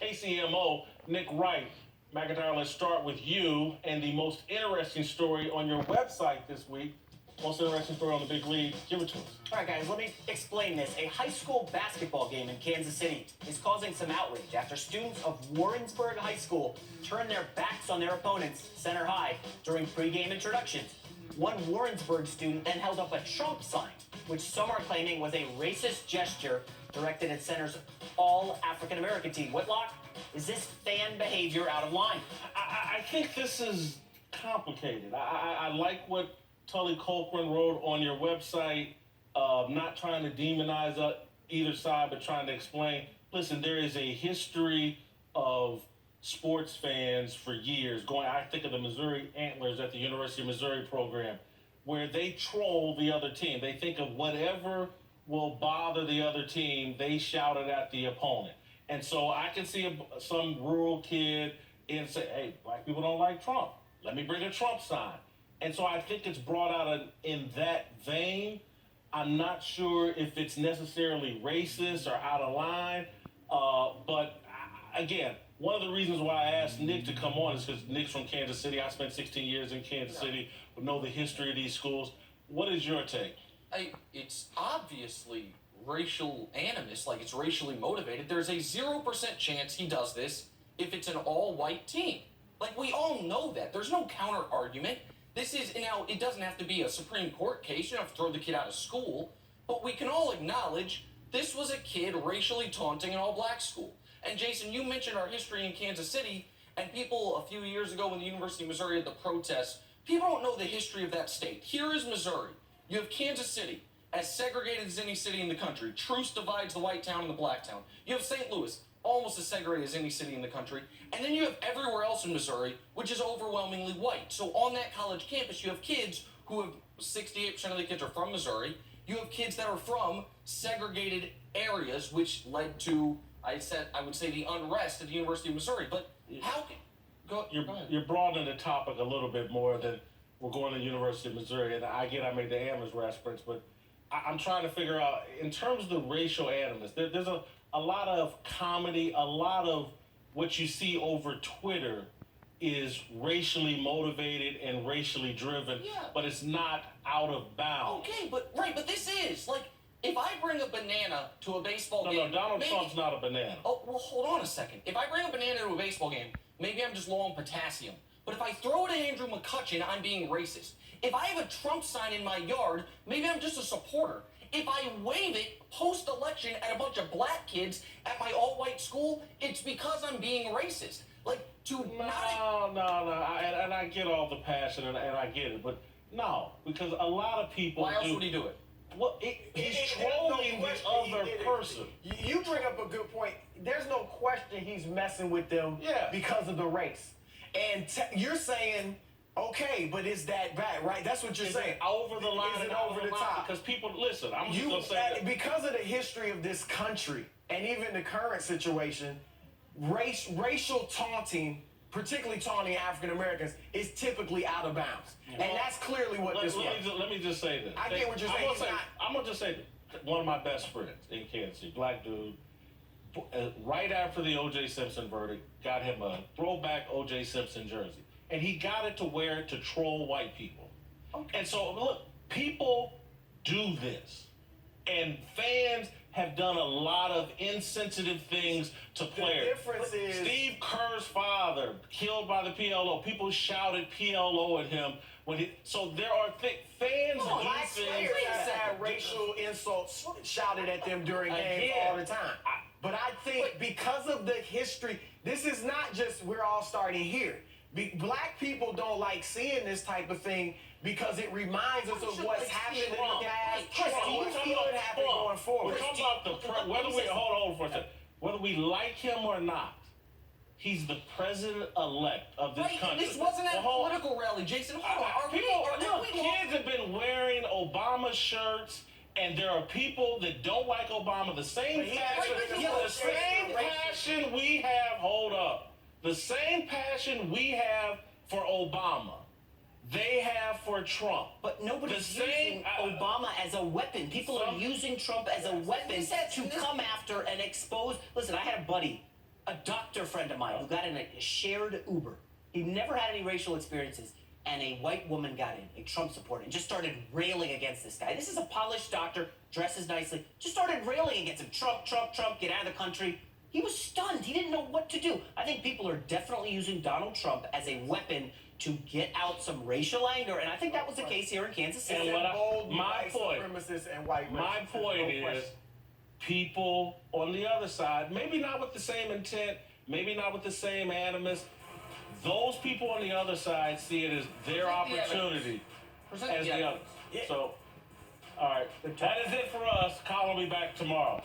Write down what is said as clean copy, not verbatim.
KCMO, Nick Wright. McIntyre, let's start with you and the most interesting story on your website this week. Most interesting story on the big league. Give it to us. All right, guys, let me explain this. A high school basketball game in Kansas City is causing some outrage after students of Warrensburg High School turned their backs on their opponents, Center High, during pregame introductions. One Warrensburg student then held up a Trump sign, which some are claiming was a racist gesture directed at Center's all-African-American team. Whitlock, is this fan behavior out of line? I think this is complicated. I like what Tully Colquhoun wrote on your website, not trying to demonize either side, but trying to explain, listen, there is a history of sports fans for years I think of the Missouri Antlers at the University of Missouri program, where they troll the other team. They think of whatever will bother the other team, they shout it at the opponent. And so I can see some rural kid and say, hey, black people don't like Trump. Let me bring a Trump sign. And so I think it's brought out in that vein. I'm not sure if it's necessarily racist or out of line. But again, one of the reasons why I asked Nick to come on is because Nick's from Kansas City. I spent 16 years in Kansas City, know the history of these schools. What is your take? It's obviously racial animus, like it's racially motivated. There's a 0% chance he does this if it's an all-white team. Like, we all know that. There's no counter-argument. This is, now, it doesn't have to be a Supreme Court case. You don't have to throw the kid out of school. But we can all acknowledge this was a kid racially taunting an all-black school. And, Jason, you mentioned our history in Kansas City, and people a few years ago when the University of Missouri had the protests, people don't know the history of that state. Here is Missouri. You have Kansas City, as segregated as any city in the country. Truce divides the white town and the black town. You have St. Louis, almost as segregated as any city in the country. And then you have everywhere else in Missouri, which is overwhelmingly white. So on that college campus, you have kids who have 68% of the kids are from Missouri. You have kids that are from segregated areas, which led to, I would say, the unrest at the University of Missouri. But how can... Go ahead. You're broadening the topic a little bit more than we're going to the University of Missouri. And I made the Amherst reference, but I'm trying to figure out, in terms of the racial animus, there's a lot of comedy, a lot of what you see over Twitter is racially motivated and racially driven, but it's not out of bounds. Okay, but this is, like, if I bring a banana to a baseball game... No, Donald Trump's not a banana. Oh, well, hold on a second. If I bring a banana to a baseball game, maybe I'm just low on potassium. But if I throw it at Andrew McCutcheon, I'm being racist. If I have a Trump sign in my yard, maybe I'm just a supporter. If I wave it post-election at a bunch of black kids at my all-white school, it's because I'm being racist. Like, No. And I get all the passion, and I get it. But no, because a lot of people Why else would he do it? Well, he's trolling the other person. You bring up a good point. There's no question he's messing with them because of the race. And you're saying... Okay, but is that bad, right? That's what you're saying. Over the line and over the top. Because people, listen, I'm just going to say that. Because of the history of this country and even the current situation, racial taunting, particularly taunting African Americans, is typically out of bounds. And that's clearly what this was. Let me just say this. I get what you're saying. I'm going to just say this. One of my best friends in Kansas City, black dude, right after the O.J. Simpson verdict, got him a throwback O.J. Simpson jersey. And he got it to wear it to troll white people. Okay. And so, look, people do this. And fans have done a lot of insensitive things to players. The difference is... Steve Kerr's father, killed by the PLO. People shouted PLO at him. So there are fans do things... had racial insults shouted at them during games all the time. But I think because of the history, this is not just we're all starting here. Black people don't like seeing this type of thing because it reminds us of what's happened in the past. We're talking about it happening going forward. We're talking about hold for a second. Whether we like him or not, he's the president-elect of this country. This wasn't a political rally, Jason. Hold on. Kids have been wearing Obama shirts. And there are people that don't like Obama. The same passion we have. Hold up. The same passion we have for Obama, they have for Trump. But nobody's using Obama as a weapon. People are using Trump as a weapon to come after and expose. Listen, I had a buddy a doctor friend of mine who got in a shared Uber. He never had any racial experiences, and a white woman got in, a Trump supporter, and just started railing against this guy. This is a polished doctor, dresses nicely, just started railing against him. Trump, Trump, Trump, get out of the country. He was stunned. He didn't know what to do. I think people are definitely using Donald Trump as a weapon to get out some racial anger, and I think that was the case here in Kansas City. And my point is, people on the other side, maybe not with the same intent, maybe not with the same animus, those people on the other side see it as their opportunity as the other. So, all right, that is it for us. Colin will be back tomorrow.